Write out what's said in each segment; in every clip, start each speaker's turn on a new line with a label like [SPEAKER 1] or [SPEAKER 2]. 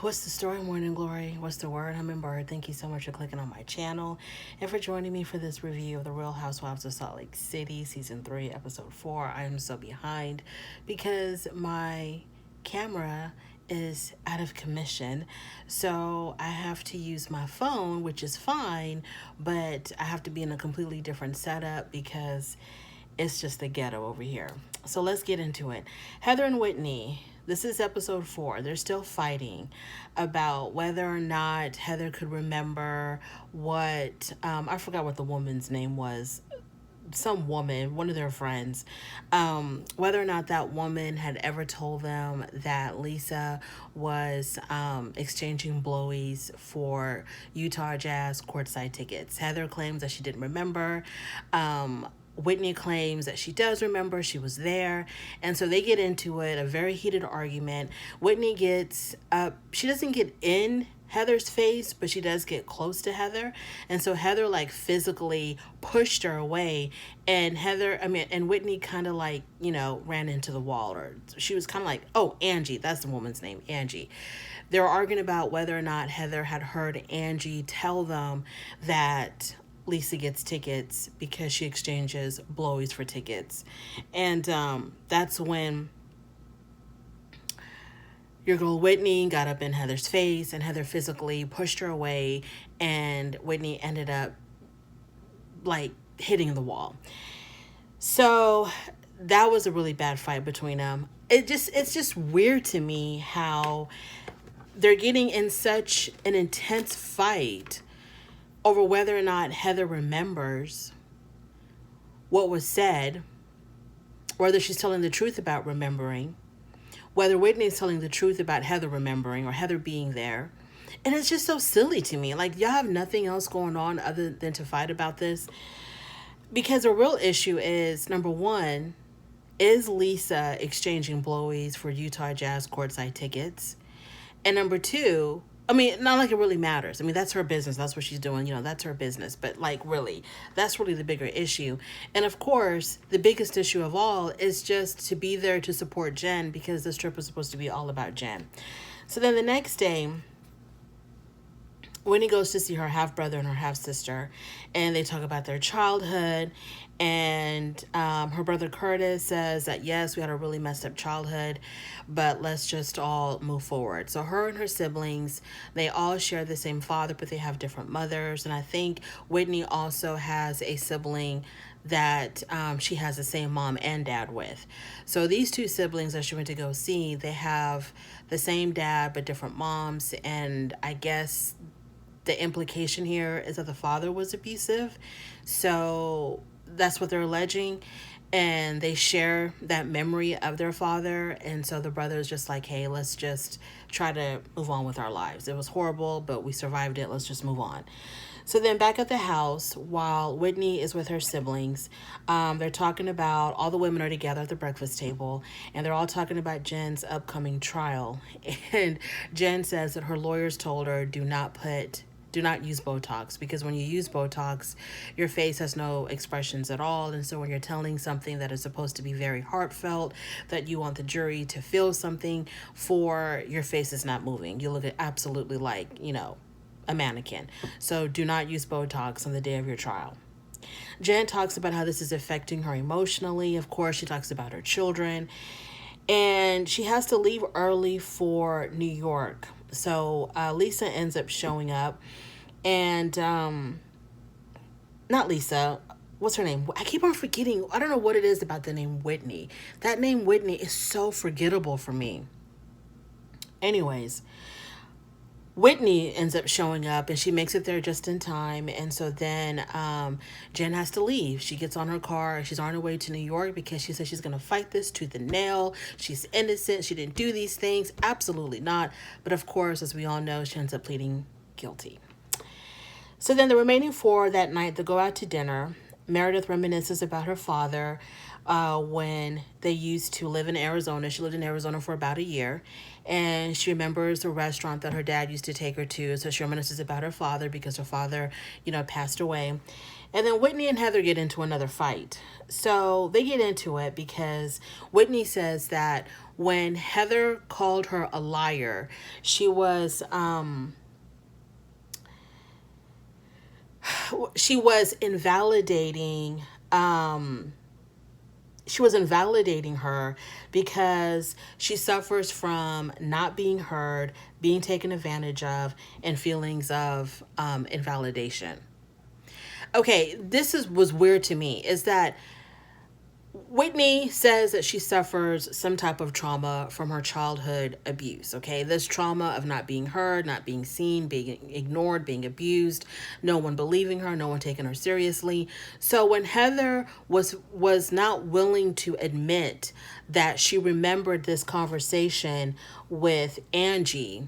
[SPEAKER 1] What's the story, Morning Glory? What's the word, Hummingbird? Thank you so much for clicking on my channel and for joining me for this review of the Real Housewives of Salt Lake City, Season 3, Episode 4. I am so behind because my camera is out of commission, so I have to use my phone, which is fine, but I have to be in a completely different setup because it's just the ghetto over here. So let's get into it. Heather and Whitney. This is episode 4. They're still fighting about whether or not Heather could remember what, I forgot what the woman's name was. Some woman, one of their friends, whether or not that woman had ever told them that Lisa was exchanging Blowies for Utah Jazz courtside tickets. Heather claims that she didn't remember. Whitney claims that she does remember, she was there. And so they get into it, a very heated argument. Whitney gets up, she doesn't get in Heather's face, but she does get close to Heather. And so Heather like physically pushed her away, and Whitney kind of like, ran into the wall, or she was kind of like, oh, Angie, that's the woman's name, Angie. They were arguing about whether or not Heather had heard Angie tell them that Lisa gets tickets because she exchanges Blowies for tickets. And that's when your girl Whitney got up in Heather's face, and Heather physically pushed her away, and Whitney ended up like hitting the wall. So that was a really bad fight between them. It's just weird to me how they're getting in such an intense fight over whether or not Heather remembers what was said, whether she's telling the truth about remembering, whether Whitney's telling the truth about Heather remembering or Heather being there. And it's just so silly to me. Like, y'all have nothing else going on other than to fight about this. Because the real issue is, number one, is Lisa exchanging Blowies for Utah Jazz courtside tickets? And number two, not like it really matters. That's her business. That's what she's doing. That's her business. But like, really, that's really the bigger issue. And of course, the biggest issue of all is just to be there to support Jen, because this trip was supposed to be all about Jen. So then the next day, Whitney goes to see her half-brother and her half-sister, and they talk about their childhood. And her brother Curtis says that, yes, we had a really messed up childhood, but let's just all move forward. So her and her siblings, they all share the same father, but they have different mothers. And I think Whitney also has a sibling that she has the same mom and dad with. So these two siblings that she went to go see, they have the same dad but different moms. And I guess the implication here is that the father was abusive. So that's what they're alleging, and they share that memory of their father. And so the brother is just like, hey, let's just try to move on with our lives. It was horrible, but we survived it. Let's just move on. So then back at the house, while Whitney is with her siblings, they're talking about, all the women are together at the breakfast table, and they're all talking about Jen's upcoming trial. And Jen says that her lawyers told her, do not use Botox, because when you use Botox, your face has no expressions at all. And so when you're telling something that is supposed to be very heartfelt, that you want the jury to feel something for, your face is not moving. You look absolutely like, a mannequin. So do not use Botox on the day of your trial. Jen talks about how this is affecting her emotionally. Of course, she talks about her children. And she has to leave early for New York. So Lisa ends up showing up, and not Lisa, what's her name? I keep on forgetting. I don't know what it is about the name Whitney. That name Whitney is so forgettable for me. Anyways, Whitney ends up showing up, and she makes it there just in time. And so then Jen has to leave. She gets on her car. She's on her way to New York because she says she's going to fight this tooth and nail. She's innocent. She didn't do these things. Absolutely not. But of course, as we all know, she ends up pleading guilty. So then the remaining 4 that night, they go out to dinner. Meredith reminisces about her father when they used to live in Arizona. She lived in Arizona for about a year, and she remembers the restaurant that her dad used to take her to. So she reminisces about her father because her father, passed away. And then Whitney and Heather get into another fight. So they get into it because Whitney says that when Heather called her a liar, she was she was invalidating her because she suffers from not being heard, being taken advantage of, and feelings of invalidation. Okay, was weird to me, is that Whitney says that she suffers some type of trauma from her childhood abuse. Okay, this trauma of not being heard, not being seen, being ignored, being abused, no one believing her, no one taking her seriously. So when Heather was not willing to admit that she remembered this conversation with Angie,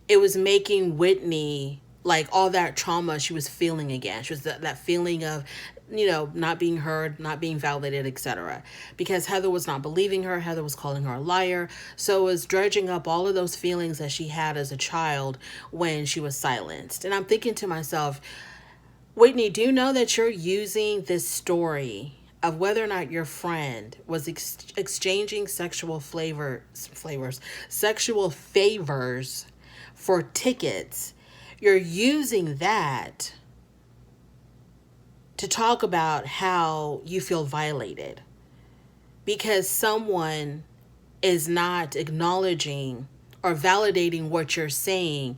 [SPEAKER 1] it was making Whitney, like, all that trauma she was feeling again. She was that feeling of, not being heard, not being validated, etc. Because Heather was not believing her. Heather was calling her a liar. So it was dredging up all of those feelings that she had as a child when she was silenced. And I'm thinking to myself, Whitney, do you know that you're using this story of whether or not your friend was exchanging sexual sexual favors for tickets? You're using that to talk about how you feel violated because someone is not acknowledging or validating what you're saying,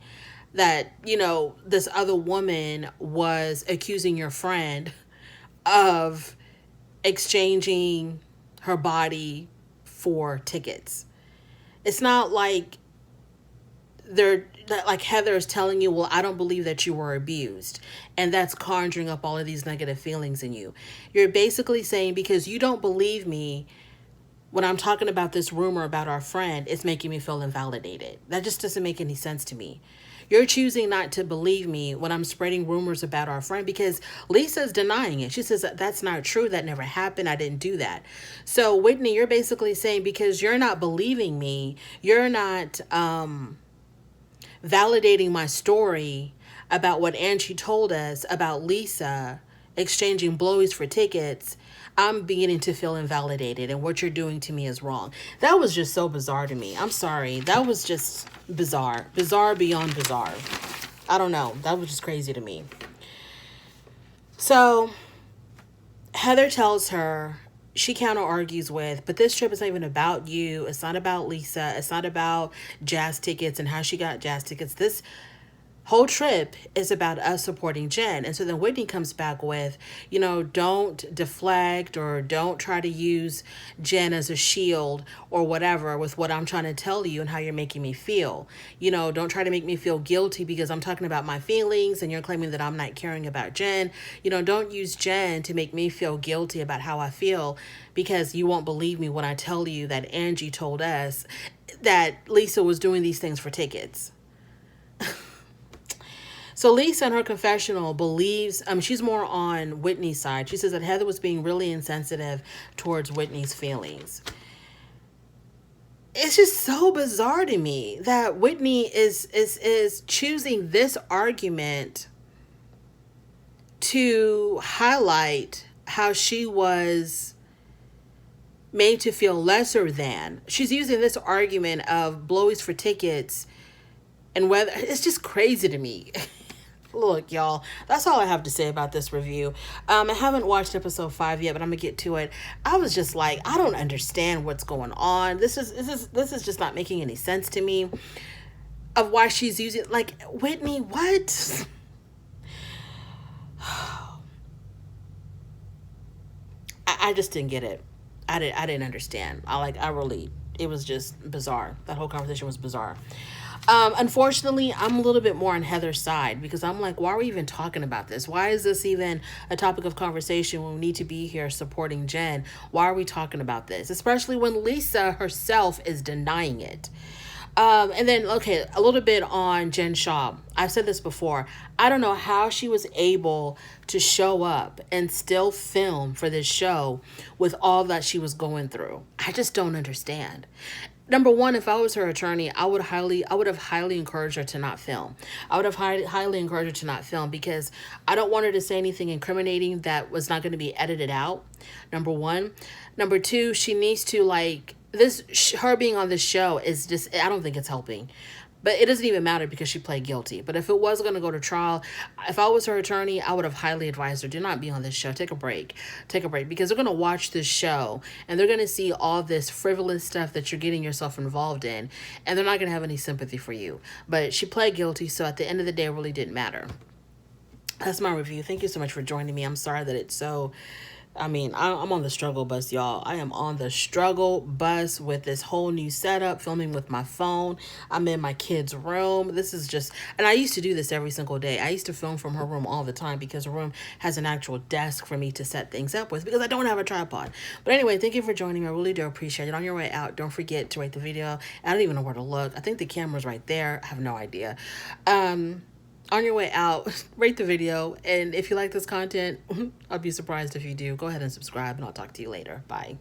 [SPEAKER 1] that, this other woman was accusing your friend of exchanging her body for tickets. It's not like Heather is telling you, well, I don't believe that you were abused, and that's conjuring up all of these negative feelings in you. You're basically saying, because you don't believe me when I'm talking about this rumor about our friend, it's making me feel invalidated. That just doesn't make any sense to me. You're choosing not to believe me when I'm spreading rumors about our friend, because Lisa's denying it. She says, that's not true. That never happened. I didn't do that. So Whitney, you're basically saying, because you're not believing me, you're not validating my story about what Angie told us about Lisa exchanging Blowies for tickets, I'm beginning to feel invalidated, and what you're doing to me is wrong. That was just so bizarre to me. I'm sorry. That was just bizarre. Bizarre beyond bizarre. I don't know. That was just crazy to me. So Heather tells her, she counter argues with, but this trip is not even about you. It's not about Lisa. It's not about jazz tickets and how she got jazz tickets. This whole trip is about us supporting Jen. And so then Whitney comes back with, don't deflect or don't try to use Jen as a shield or whatever with what I'm trying to tell you and how you're making me feel. Don't try to make me feel guilty because I'm talking about my feelings and you're claiming that I'm not caring about Jen. Don't use Jen to make me feel guilty about how I feel, because you won't believe me when I tell you that Angie told us that Lisa was doing these things for tickets. So Lisa in her confessional believes, she's more on Whitney's side. She says that Heather was being really insensitive towards Whitney's feelings. It's just so bizarre to me that Whitney is choosing this argument to highlight how she was made to feel lesser than. She's using this argument of Blowies for tickets, and whether it's just crazy to me. Look, y'all, that's all I have to say about this review. I haven't watched episode 5 yet, but I'm gonna get to it. I was just like, I don't understand what's going on. This is just not making any sense to me of why she's using, like, Whitney, what? I just didn't get it. I didn't understand. It was just bizarre. That whole conversation was bizarre. Unfortunately, I'm a little bit more on Heather's side, because I'm like, why are we even talking about this? Why is this even a topic of conversation when we need to be here supporting Jen? Why are we talking about this? Especially when Lisa herself is denying it. And then, okay, a little bit on Jen Shah. I've said this before. I don't know how she was able to show up and still film for this show with all that she was going through. I just don't understand. Number one, if I was her attorney, I would have highly encouraged her to not film. I would have highly encouraged her to not film, because I don't want her to say anything incriminating that was not going to be edited out. Number one. Number two, she needs to, like, her being on this show is just, I don't think it's helping. But it doesn't even matter because she pled guilty. But if it was going to go to trial, if I was her attorney, I would have highly advised her, do not be on this show. Take a break. Take a break. Because they're going to watch this show and they're going to see all this frivolous stuff that you're getting yourself involved in. And they're not going to have any sympathy for you. But she pled guilty, so at the end of the day, it really didn't matter. That's my review. Thank you so much for joining me. I'm sorry that it's so... I'm on the struggle bus, y'all. I am on the struggle bus with this whole new setup, filming with my phone. I'm in my kid's room. This is just, and I used to do this every single day. I used to film from her room all the time because her room has an actual desk for me to set things up with, because I don't have a tripod. But anyway, thank you for joining me. I really do appreciate it. On your way out, don't forget to rate the video. I don't even know where to look. I think the camera's right there. I have no idea. On your way out, rate the video. And if you like this content, I'll be surprised if you do. Go ahead and subscribe, and I'll talk to you later. Bye.